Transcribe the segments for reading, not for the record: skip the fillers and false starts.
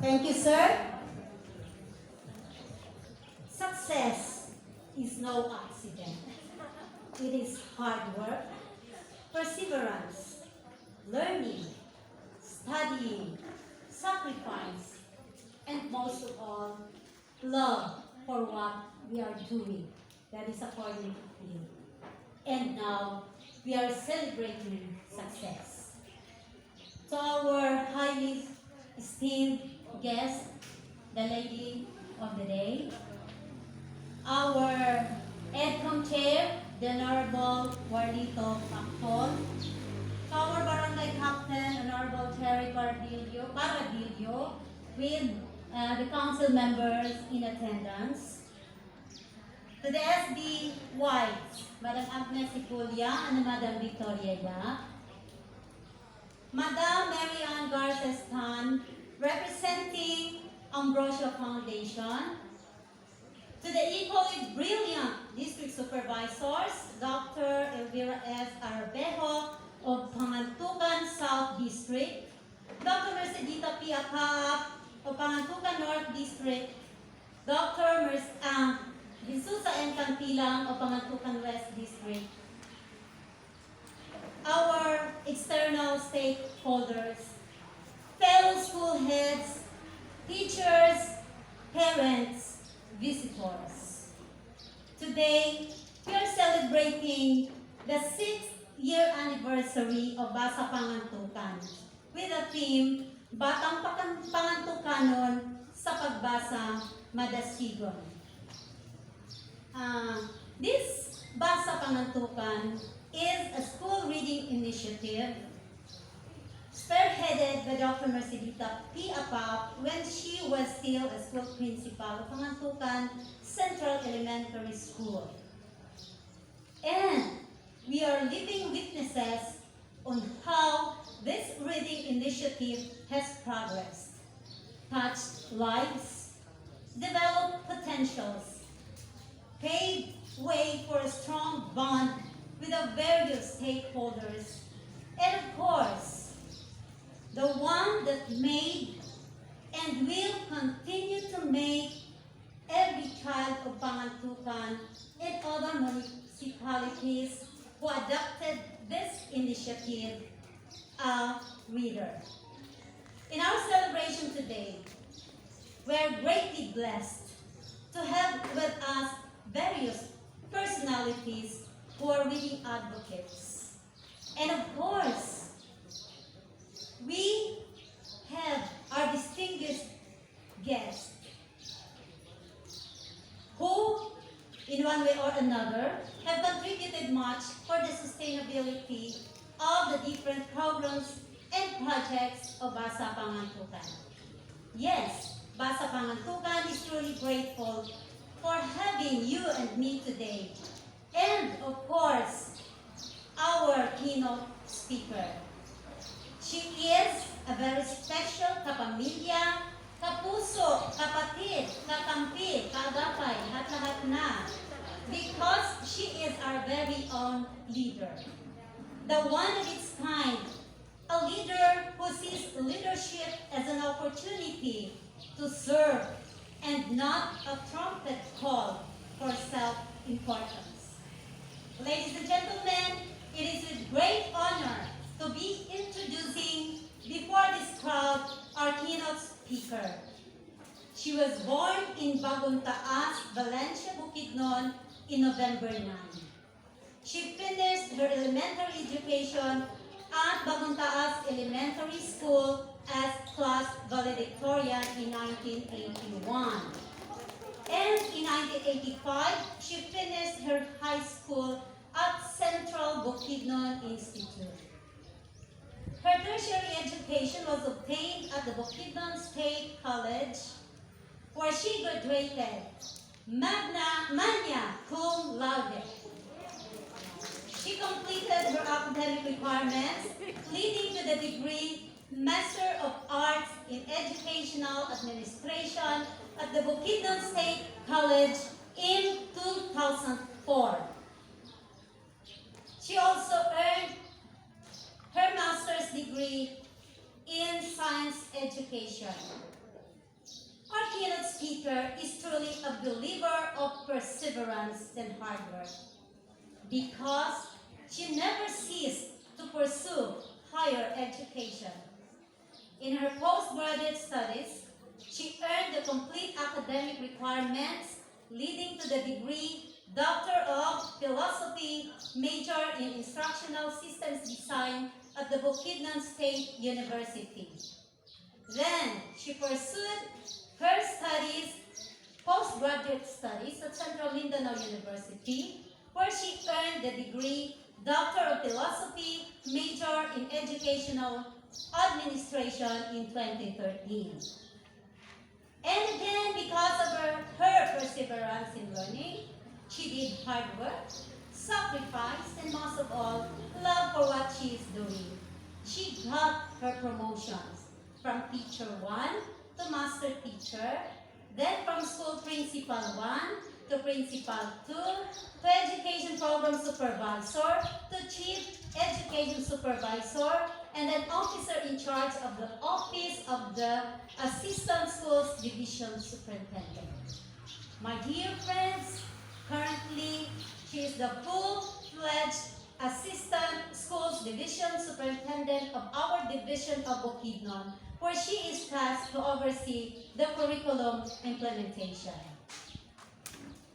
Thank you, sir. Success is no accident. It is hard work, perseverance, learning, studying, sacrifice, and most of all, love for what we are doing. That is according to him. And now, we are celebrating success. To our highly esteemed guest, the lady of the day, our EDCOM Chair, the Honorable Juanito Pacton, our Barangay Captain, Honorable Terry Paradillo, with the council members in attendance, to the SB Whites, Madam Agnes Ipulia and Madam Victoria Ya, Madam Mary Ann Garces Tan, representing Ambrosio Foundation, to the equally brilliant district supervisors, Dr. Elvira S. Arbejo of Pangantucan South District, Dr. Mercedita P. Acap of Pangantucan North District, Dr. Jesusa N. Cantilang of Pangantucan West District, our external stakeholders, fellow school heads, teachers, parents, visitors. Today, we are celebrating the 6th year anniversary of BASA Pangantucan with the theme, Batang Pangantucanon sa Pagbasa Madasigon. This BASA Pangantucan is a school reading initiative spearheaded by Dr. Mercedita P. Apap when she was still a school principal of Pangantucan Central Elementary School. And we are living witnesses on how this reading initiative has progressed, touched lives, developed potentials, paved way for a strong bond with the various stakeholders, and of course, the one that made and will continue to make every child of Pangantucan and other municipalities who adopted this initiative a reader. In our celebration today, we are greatly blessed to have with us various personalities who are reading advocates. And of course, we have our distinguished guests who, in one way or another, have contributed much for the sustainability of the different programs and projects of BASA Pangantucan. Yes, BASA Pangantucan is truly grateful for having you and me today. And, of course, our keynote speaker. She is a very special kapamilya, kapuso, kapatid, kakampi, kaagapay, lahat-lahat na. Because she is our very own leader. The one of its kind. A leader who sees leadership as an opportunity to serve and not a trumpet call for self-importance. Ladies and gentlemen, it is with great honor to be introducing before this crowd our keynote speaker. She was born in Baguntaas, Valencia, Bukidnon in November 9. She finished her elementary education at Baguntaas Elementary School as class valedictorian in 1981. And in 1985, she finished her high school at Central Bukidnon Institute. Her tertiary education was obtained at the Bukidnon State College, where she graduated magna cum laude. She completed her academic requirements, leading to the degree Master of Arts in Educational Administration at the Bukidnon State College in 2004. She also earned her master's degree in science education our keynote speaker is truly a believer of perseverance and hard work because she never ceased to pursue higher education. In her postgraduate studies, she earned the complete academic requirements leading to the degree Doctor of Philosophy, major in Instructional Systems Design at the Bukidnon State University. Then, she pursued her studies, postgraduate studies at Central Mindanao University, where she earned the degree Doctor of Philosophy, major in Educational Administration in 2013. And again, because of her perseverance in learning, she did hard work, sacrifice, and most of all, love for what she is doing. She got her promotions from Teacher 1 to Master Teacher, then from School Principal 1 to Principal 2 to Education Program Supervisor to Chief Education Supervisor, and an officer in charge of the Office of the Assistant Schools Division Superintendent. My dear friends, currently she is the full-fledged Assistant Schools Division Superintendent of our Division of Bukidnon, where she is tasked to oversee the curriculum implementation.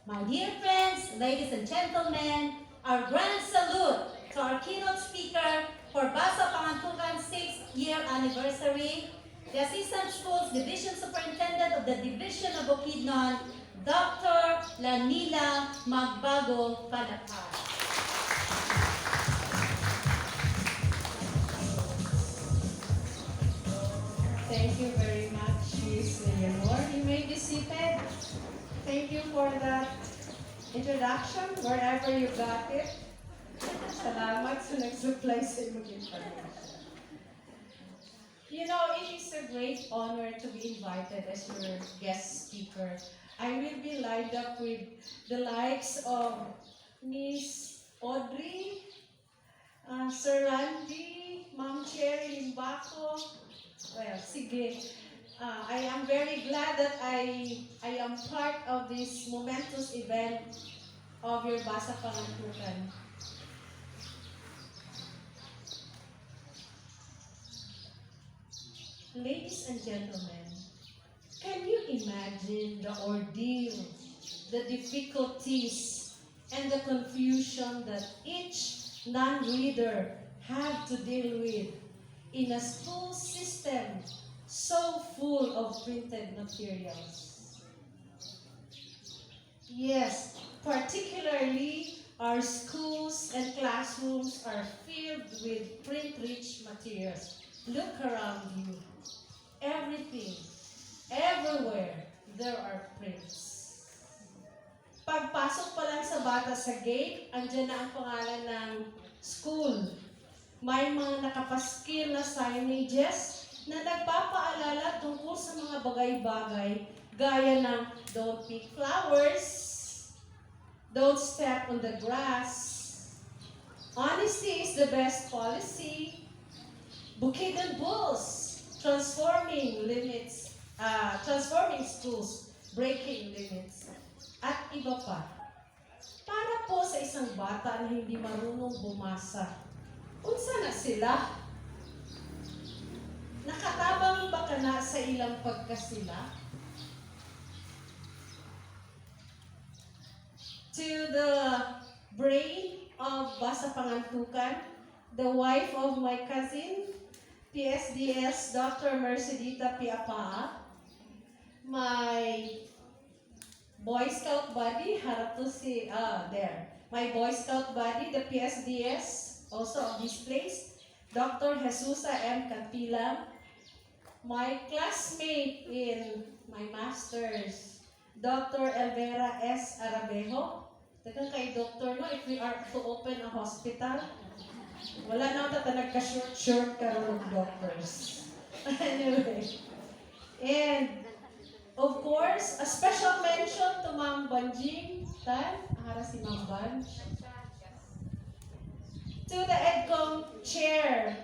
My dear friends, ladies and gentlemen, our grand salute to our keynote speaker for BASA Pangantucan 6th year anniversary, the Assistant Schools Division Superintendent of the Division of Bukidnon, Dr. LANILA Magbago PALAPAR. Thank you very much, Ms. Leonor. You may be seated. Thank you for that introduction, wherever you got it. Salamat sa nag-supply sa imong information. You know, it is a great honor to be invited as your guest speaker. I will be lined up with the likes of Miss Audrey, Sir Randy, Ma'am Cherry Limbaco. Well, sige. I am very glad that I am part of this momentous event of your BASA Pangantucan. Ladies and gentlemen, can you imagine the ordeal, the difficulties, and the confusion that each non-reader had to deal with in a school system so full of printed materials? Yes, particularly our schools and classrooms are filled with print-rich materials. Look around you. Everything, everywhere, there are prints. Pagpasok pa lang sa bata sa gate, andyan na ang pangalan ng school. May mga nakapaskil na signages na nagpapaalala tungkol sa mga bagay-bagay gaya ng don't pick flowers, don't step on the grass, honesty is the best policy, Bukidnon Bulls, transforming schools, breaking limits, at iba pa. Para po sa isang bata na hindi marunong bumasa, unsa na sila? Nakatabang ba ka na sa ilang pagkasila? To the brain of BASA Pangantucan, the wife of my cousin, PSDS Dr. Mercedita Piapaa, my Boy Scout buddy, harap to si, there. My Boy Scout buddy, the PSDS, also of this place, Dr. Jesusa M. Cantilang, my classmate in my master's, Dr. Elvera S. Arabejo. Tagang kay doctor, no, if we are to open a hospital, wala na ako nagka-short karoon ng doctors. Anyway. And, of course, a special mention to Ma'am Banjing Tan. Ahara si Ma'am Banj. To the EDCOM chair.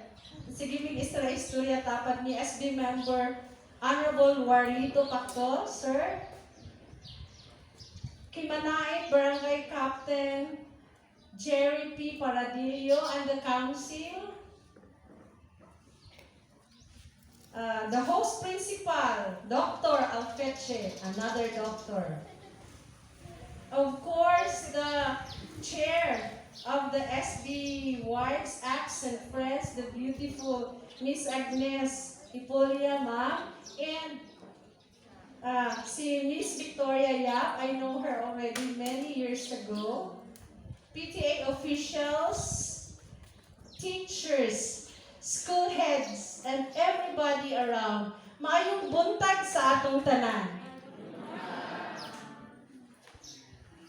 Sige, mig istorya tapat ni SB member Honorable Warlito Pacto, sir. Kimanait Barangay Captain Jerry P. Paradillo and the council. The host principal, Dr. Alfeche, another doctor. Of course, the chair of the SB Wives, Acts and Friends, the beautiful Miss Agnes Ipolia, ma'am, and si Miss Victoria Yap, I know her already many years ago. PTA officials, teachers, school heads, and everybody around. Maayong buntag sa atong tanan.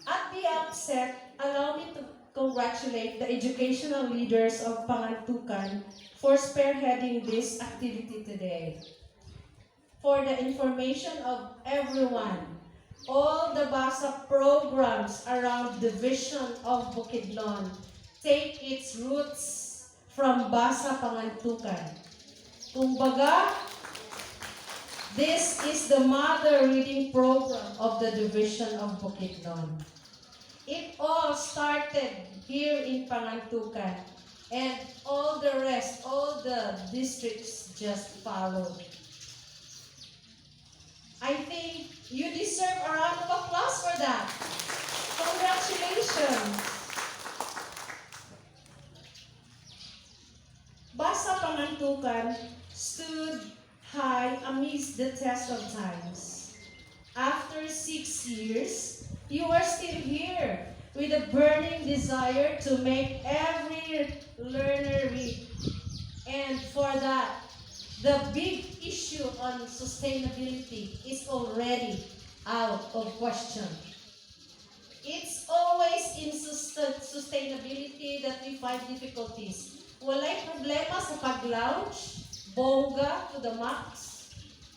At the outset, allow me to congratulate the educational leaders of Pangantucan for spearheading this activity today. For the information of everyone, all the BASA programs around the division of Bukidnon take its roots from BASA Pangantucan. Kumbaga, this is the mother reading program of the division of Bukidnon. It all started here in Pangantucan, and all the rest, all the districts just followed. I think you deserve a round of applause for that. Congratulations. BASA Pangantucan stood high amidst the test of times. After 6 years, you are still here with a burning desire to make every learner read. And for that, the big issue on sustainability is already out of question. It's always in sustainability that we find difficulties. Walay problema sa pag-launch, bongga to the max.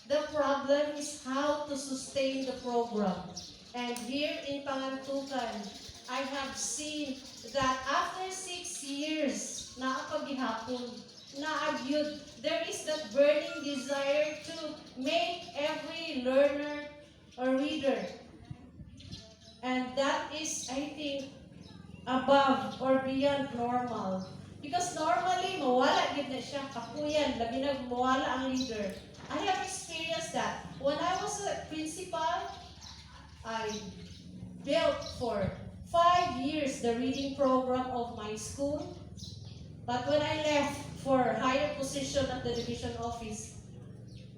The problem is how to sustain the program. And here in Pangantucan, I have seen that after 6 years, naapagihapon, naagyud, there is that burning desire to make every learner a reader. And that is, I think, above or beyond normal. Because normally, mawala gid na siya, kapuyan, labi na mawala ang leader. I have experienced that. When I was a principal, I built for 5 years the reading program of my school. But when I left for higher position at the division office,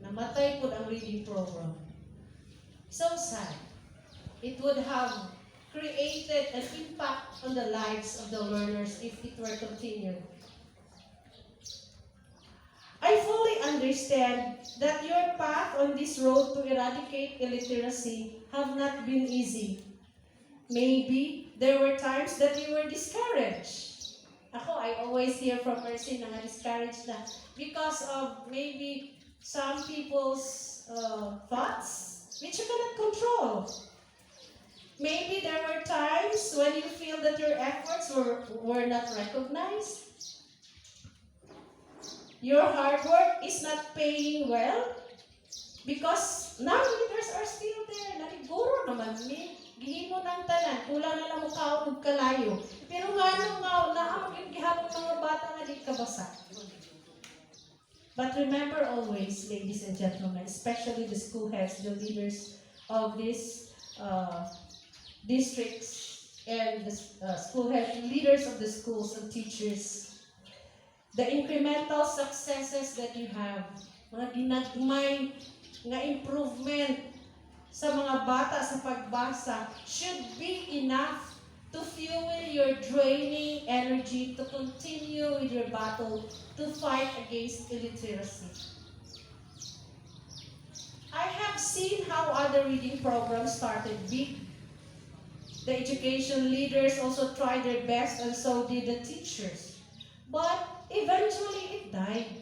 namatay po ang reading program. So sad. It would have created an impact on the lives of the learners if it were continued. I fully understand that your path on this road to eradicate illiteracy have not been easy. Maybe there were times that you were discouraged. Ako, I always hear from Mercy na discouraged na because of maybe some people's thoughts which you cannot control. Maybe there were times when you feel that your efforts were not recognized. Your hard work is not paying well because non-leaders are still there. Naliguro naman ni. Gihimo ng tanan, kulang na lang mukha o kalayo. Pero nga nung naamag yung gihapon mga bata na di kabasa. But remember always, ladies and gentlemen, especially the school heads, the leaders of these districts and the school heads, leaders of the schools and teachers, the incremental successes that you have, mga ginagmay nga improvement sa mga bata sa pagbasa should be enough to fuel your draining energy to continue with your battle to fight against illiteracy. I have seen how other reading programs started big. The education leaders also tried their best and so did the teachers. But eventually it died.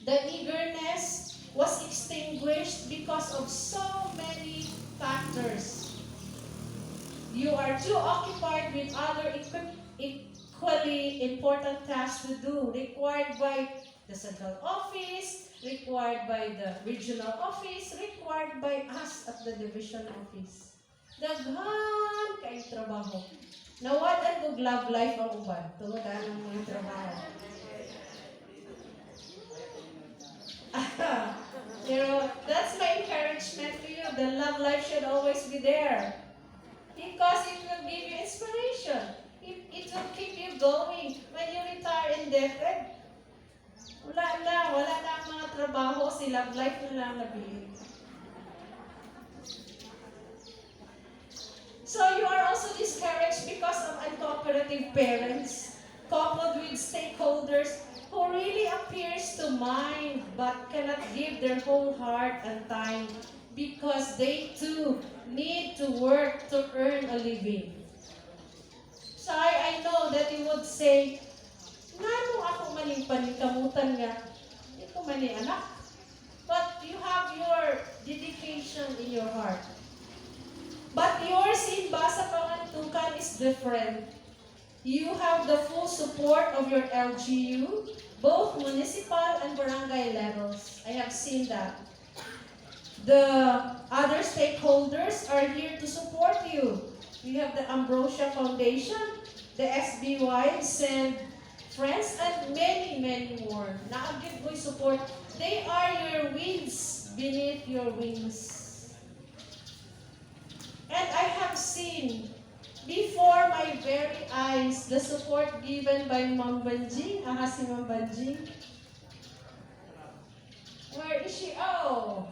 The eagerness was extinguished because of so many factors. You are too occupied with other equally important tasks to do, required by the central office, required by the regional office, required by us at the division office. Daghan kay trabaho. Nawadan kog love life ang uban. Tungod ang mga trabaho. Pero that's my encouragement to you. The love life should always be there. Because it will give you inspiration. It will keep you going. When you retire indebted, wala na ang mga trabaho, si love life na lang nabili. So you are also discouraged because of uncooperative parents, coupled with stakeholders who really appears to mind but cannot give their whole heart and time because they too need to work to earn a living. So I know that you would say, "Ngano ako maning panikamutan nga? Hindi ko mani anak." But you have your dedication in your heart. But yours in BASA Pangantucan is different. You have the full support of your LGU, both municipal and barangay levels. I have seen that. The other stakeholders are here to support you. We have the Ambrosia Foundation, the SB Wives and Friends, and many, many more. Naagid mo support. They are your wings beneath your wings. And I have seen before my very eyes the support given by Ma'am Banjing. Si Ma'am Banjing. Where is she? Oh!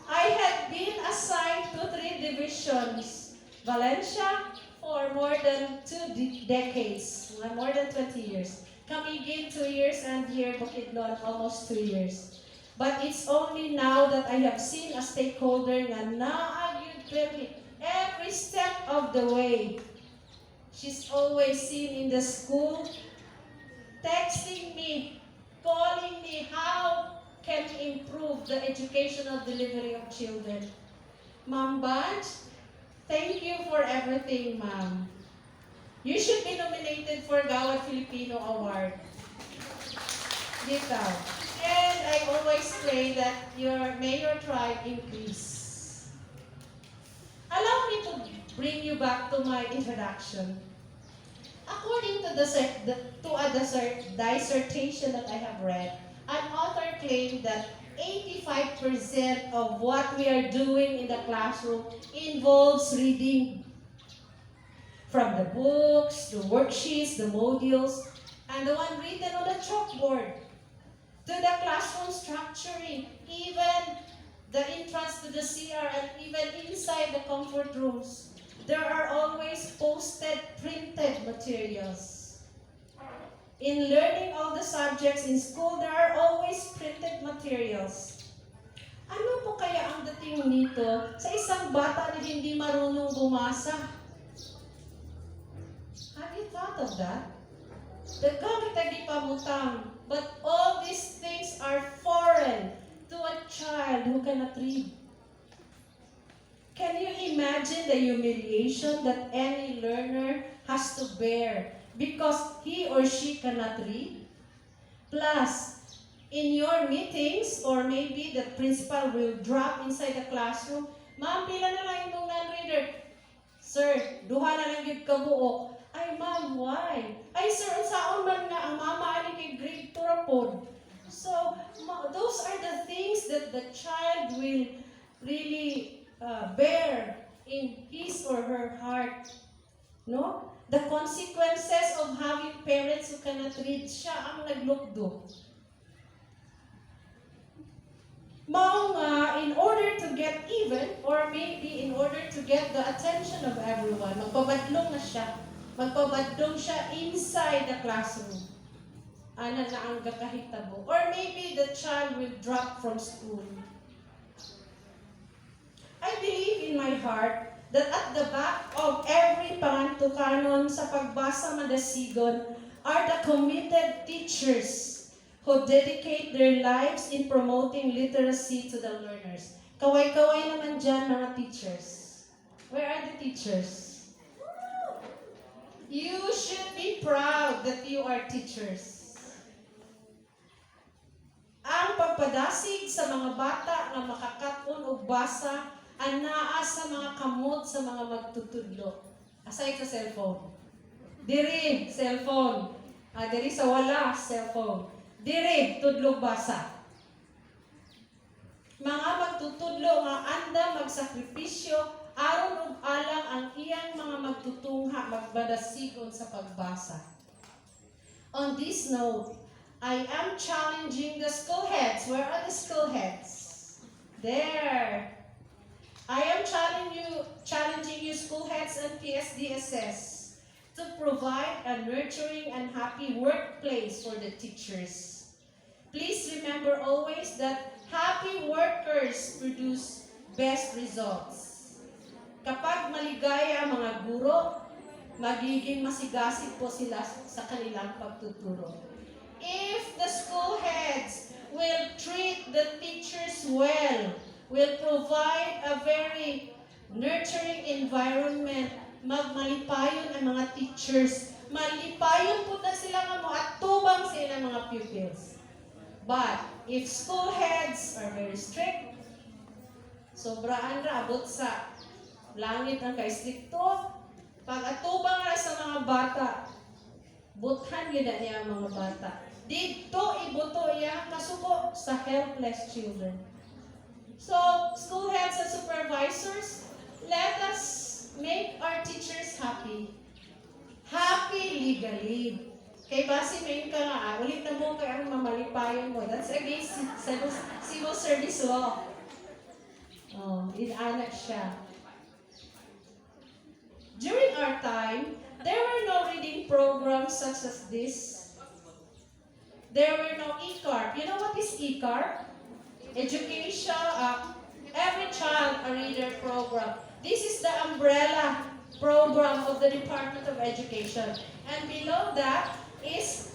I had been assigned to 3 divisions. Valencia for more than 2 decades, more than 20 years. Camiguin 2 years and here Bukidnon almost 2 years. But it's only now that I have seen a stakeholder nga naagid permit every step of the way. She's always seen in the school, texting me, calling me how can we improve the educational delivery of children. Ma'am Banj, thank you for everything, ma'am. You should be nominated for Gawad Filipino Award. Dito. And I always pray that may your tribe increase. Allow me to bring you back to my introduction. According to a dissertation that I have read, an author claimed that 85% of what we are doing in the classroom involves reading. From the books, the worksheets, the modules, and the one written on the chalkboard, to the classroom structuring, even the entrance to the CR, and even inside the comfort rooms. There are always posted, printed materials. In learning all the subjects in school, there are always printed materials. Ano po kaya ang dating nito sa isang bata na hindi marunong bumasa? Have you thought of that? Daghang kita gipamutang, but all these things are foreign to a child who cannot read. Can you imagine the humiliation that any learner has to bear because he or she cannot read? Plus, in your meetings, or maybe the principal will drop inside the classroom, "Ma'am, pila na lang itong non-reader?" "Sir, duha na lang yun kabuok." "Ay, ma'am, why?" "Ay, sir, unsaon man nga ang mama ani kay grade 2 ra pod." So, those are the things that the child will really bear in his or her heart. No? The consequences of having parents who cannot read, siya ang naglukdo. Mao nga, in order to get even, or maybe in order to get the attention of everyone, magpabadlong na siya. Magpabadlong siya inside the classroom. Ana na ang gakahitabo. Or maybe the child will drop from school. I believe in my heart that at the back of every Pangantucanon sa pagbasa madasigon are the committed teachers who dedicate their lives in promoting literacy to the learners. Kaway-kaway naman dyan mga teachers. Where are the teachers? You should be proud that you are teachers. pagpadasig sa mga bata nga makakaton og basa anaa sa mga kamot sa mga magtutudlo. Aside sa cellphone. Diri, cellphone. Diri sa wala, cellphone. Diri, tudlog basa. Mga magtutudlo nga anda magsakripisyo aron ug alang ang iyang mga magtutungha magbadasigon sa pagbasa. On this note, I am challenging the school heads. Where are the school heads? There. I am challenging you school heads and PSDSS to provide a nurturing and happy workplace for the teachers. Please remember always that happy workers produce best results. Kapag maligaya ang mga guro, magiging masigasig po sila sa kanilang pagtuturo. If the school heads will treat the teachers well, will provide a very nurturing environment, magmalipayon ang mga teachers, malipayon po na sila nga mo at tubang sa ilang mga pupils. But if school heads are very strict, sobraan ra abot sa langit ang kaistrikto, pag atubang ra sa mga bata, buthan yun na niya ang mga bata. Dito ibuto iya kasuko sa helpless children. So, school heads and supervisors, let us make our teachers happy. Happy legally. Kay basi main ka nga, ulit na mo kay ang mamalipayon mo. That's against civil service law. Oh, inanak siya. During our time, there were no reading programs such as this. There were no e-carp. You know what is e-carp? Education, every child a reader program. This is the umbrella program of the Department of Education. And below that is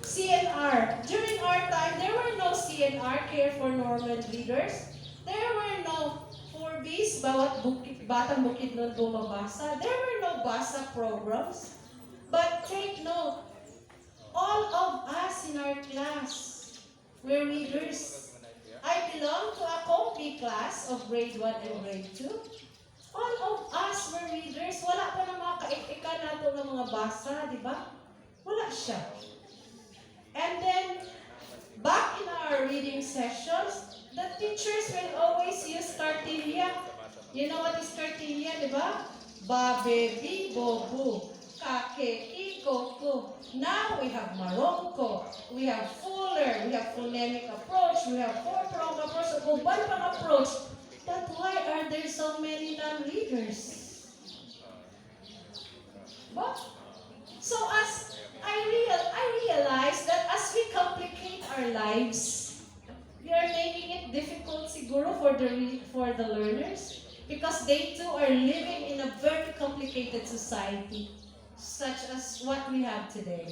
CNR. During our time, there were no CNR, Care for Normal Readers. There were no 4Bs, batang bukid nun bumabasa. There were no BASA programs. But take note, all of us in our class were readers. I belong to a combi class of grade 1 and grade 2. All of us were readers. Wala pa ng mga kaik-ika nato ng mga basa, di ba? Wala siya. And then, back in our reading sessions, the teachers will always use cartilla. You know what is cartilla, di ba? Babe, bi, bobu, kake, iko. Now we have Marongko, we have Fuller, we have phonemic approach, we have four-pronged approach, uban-pang approach. But why are there so many non-readers? But, so as I realize that as we complicate our lives, we are making it difficult siguro for the learners because they too are living in a very complicated society, such as what we have today.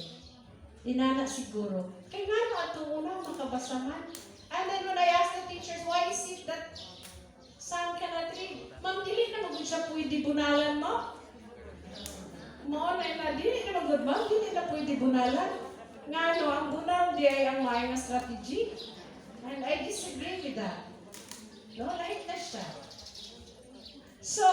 Inana siguro. Kaya nga no, ato una makabasahan. And then when I asked the teachers, why is it that some cannot read? Ma'am, dili na magud siya pwede bunalan mo? Mo na dili na magud ma'am, dili na pwede bunalan. Nga no, ang bunal di ay ang maayong strategy. And I disagree with that. No, like na siya. So,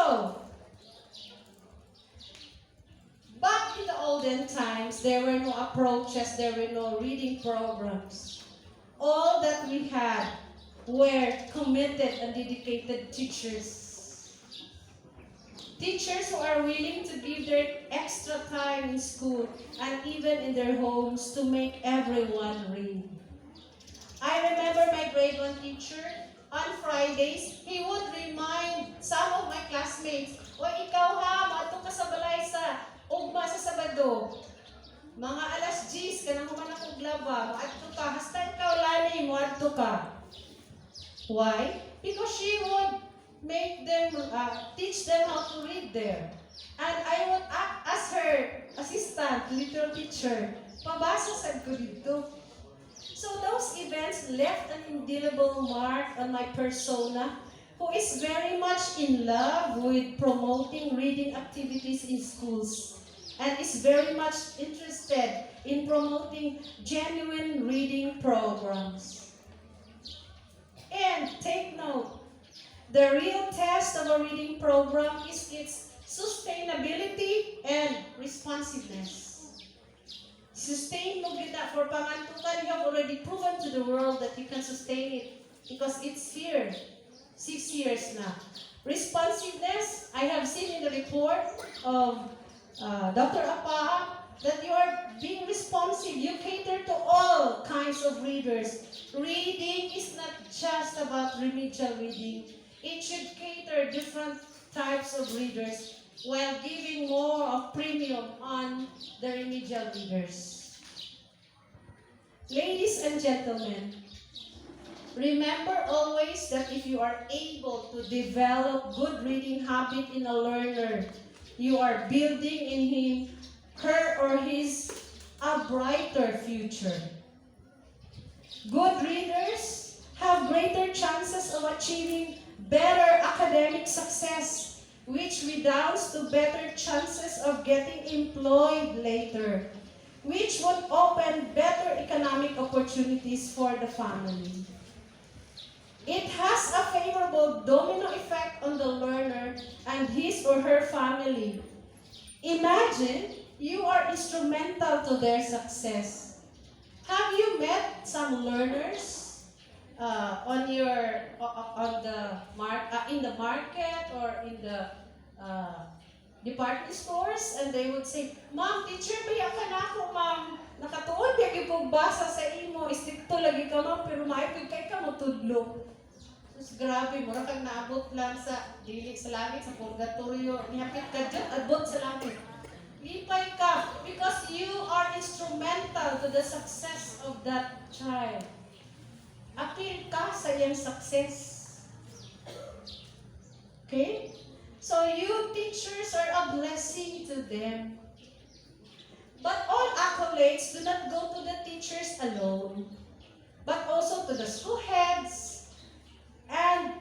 back in the olden times, there were no approaches, there were no reading programs. All that we had were committed and dedicated teachers. Teachers who are willing to give their extra time in school and even in their homes to make everyone read. I remember my grade 1 teacher, on Fridays, he would remind some of my classmates, o ikaw ha, maato ka sa balay sa ugma sa Sabado. Mga alas 10, ka nang humanang uglaba, maadto ka, hasta ikaw lani, maadto ka. Why? Because she would make them, teach them how to read there. And I would act as her assistant, little teacher. Pabasa sa ko dito. So those events left an indelible mark on my persona, who is very much in love with promoting reading activities in schools and is very much interested in promoting genuine reading programs. The real test of a reading program is its sustainability and responsiveness. Sustain mo kita for pangantukan, you have already proven to the world that you can sustain it because it's here. 6 years na. Responsiveness, I have seen in the report of Dr. Apa that you are being responsive. You cater to all kinds of readers. Reading is not just about remedial reading. It should cater different types of readers while giving more of premium on the remedial readers. Ladies and gentlemen, remember always that if you are able to develop good reading habit in a learner, you are building in him, her or his a brighter future. Good readers have greater chances of achieving better academic success, which redounds to better chances of getting employed later, which would open better economic opportunities for the family. It has a favorable domino effect on the learner and his or her family. Imagine you are instrumental to their success. Have you met some learners in the market or in the department stores, and they would say, "Ma'am, teacher, baya ka na ako, ma'am. Nakatuon, baya kong basa sa imo. Istikto lagi ka, ma'am, pero maipig kay ka mo tudlo." Tapos grabe, mura kang naabot lang sa dili sa langit, sa purgatorio. Nihapit ka dyan, abot sa langit. Lipay ka, because you are instrumental to the success of that child. Appeal ka sa iyang success. Okay? So you teachers are a blessing to them. But all accolades do not go to the teachers alone, but also to the school heads, and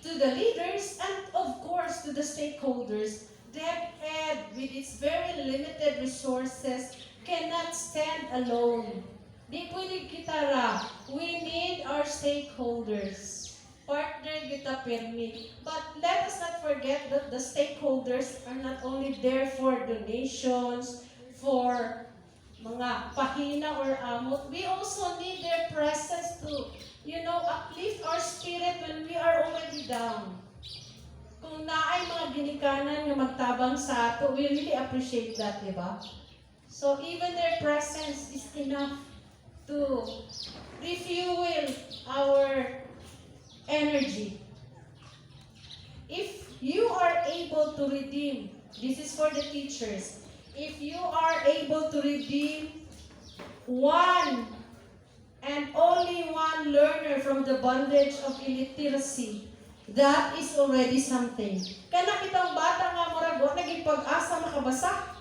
to the leaders, and of course to the stakeholders. DepEd, with its very limited resources, cannot stand alone. Di pwede kita ra. We need our stakeholders. Partner kita permit. But let us not forget that the stakeholders are not only there for donations, for mga pahina or amot. We also need their presence to, uplift our spirit when we are already down. Kung naay mga ginikanan nga magtabang sa ato, we really appreciate that, di ba? So even their presence is enough to refuel our energy. If you are able to redeem, this is for the teachers, if you are able to redeem one and only one learner from the bondage of illiteracy, that is already something. Kana kitang bata nga murag wa naging pag-asa makabasa.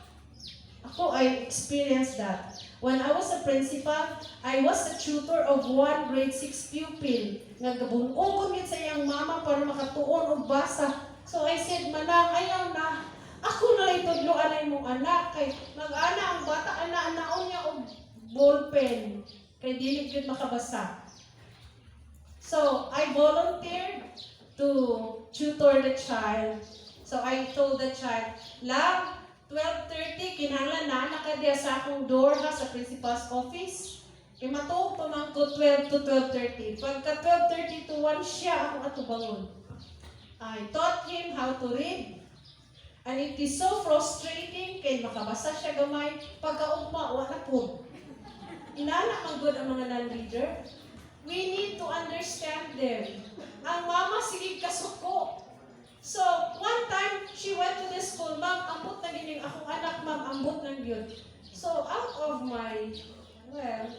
Ako, I experienced that. When I was a principal, I was a tutor of one grade 6 pupil. Nagabunugod yun sa iyang mama para makatuon og basa. So I said, "Manang, ayaw na. Ako na lang tudloan na imong anak. Kay mag-ana ang bata, ana-anaon niya og ballpen. Kay dili gyud makabasa." So I volunteered to tutor the child. So I told the child, "Love, 12:30, kinahanglan na ka diya sa akong door ha, sa principal's office. Kaya matuog pa man ko 12 to 12:30. Pagka 12:30 to 1 siya, ako atubangon." I taught him how to read. And it is so frustrating, kaya makabasa siya gamay, pagkaugma, wala po. Inana man good ang mga non-reader. We need to understand them. Ang mama, sige kasuko. So, one time, she went to the school, "Ma'am, ambot na gining akong anak, ma'am, ambot na yun." So, out of my,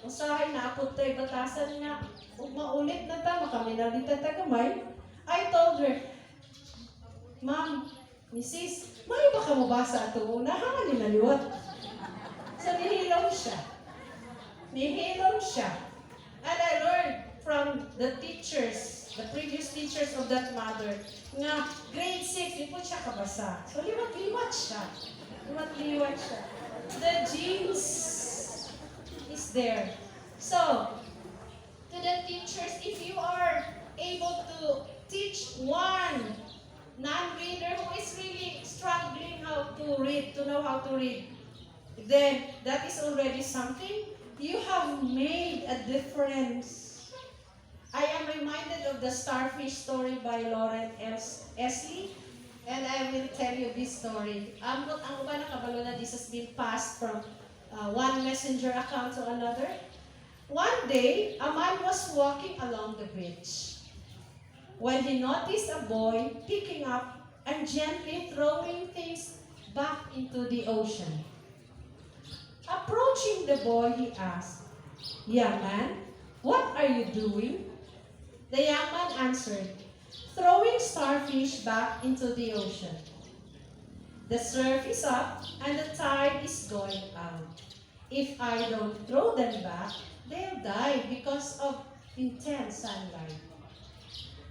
usahay na ako tayo batasan nga, maulit na ta, makaminal dita tagamay, I told her, "Ma'am, Mrs., may ba ka mabasa ito una? Hangan din naliwat." So, nihilom siya. And I learned from the teachers, the previous teachers of that mother, nga grade 6, di po siya kabasa. So, liwat-liwat siya. The genes is there. So, to the teachers, if you are able to to read, then that is already something. You have made a difference. I am reminded of the starfish story by Lauren Esley, and I will tell you this story. Ang uban nakabalo na this has been passed from one messenger account to another. One day, a man was walking along the bridge when he noticed a boy picking up and gently throwing things back into the ocean. Approaching the boy, he asked, "Young man, what are you doing?" The young man answered, "Throwing starfish back into the ocean. The surf is up and the tide is going out. If I don't throw them back, they'll die because of intense sunlight."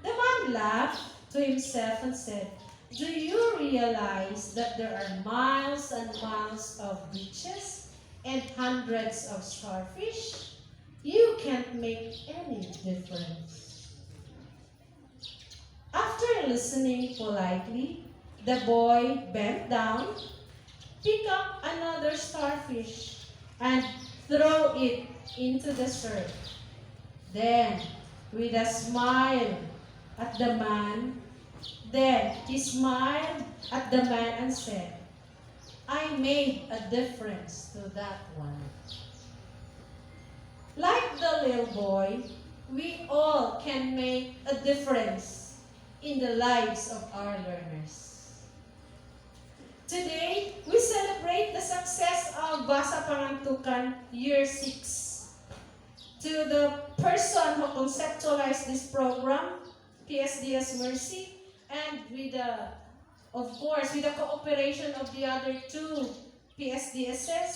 The man laughed to himself and said, "Do you realize that there are miles and miles of beaches and hundreds of starfish? You can't make any difference." After listening politely, the boy bent down, picked up another starfish, and threw it into the surf. Then, with a smile at the man, he smiled at the man and said, "I made a difference to that one." Like the little boy, we all can make a difference in the lives of our learners. Today, we celebrate the success of BASA Pangantucan Year 6. To the person who conceptualized this program, PSDS Mercy, and with the, of course, with the cooperation of the other two PSDSs,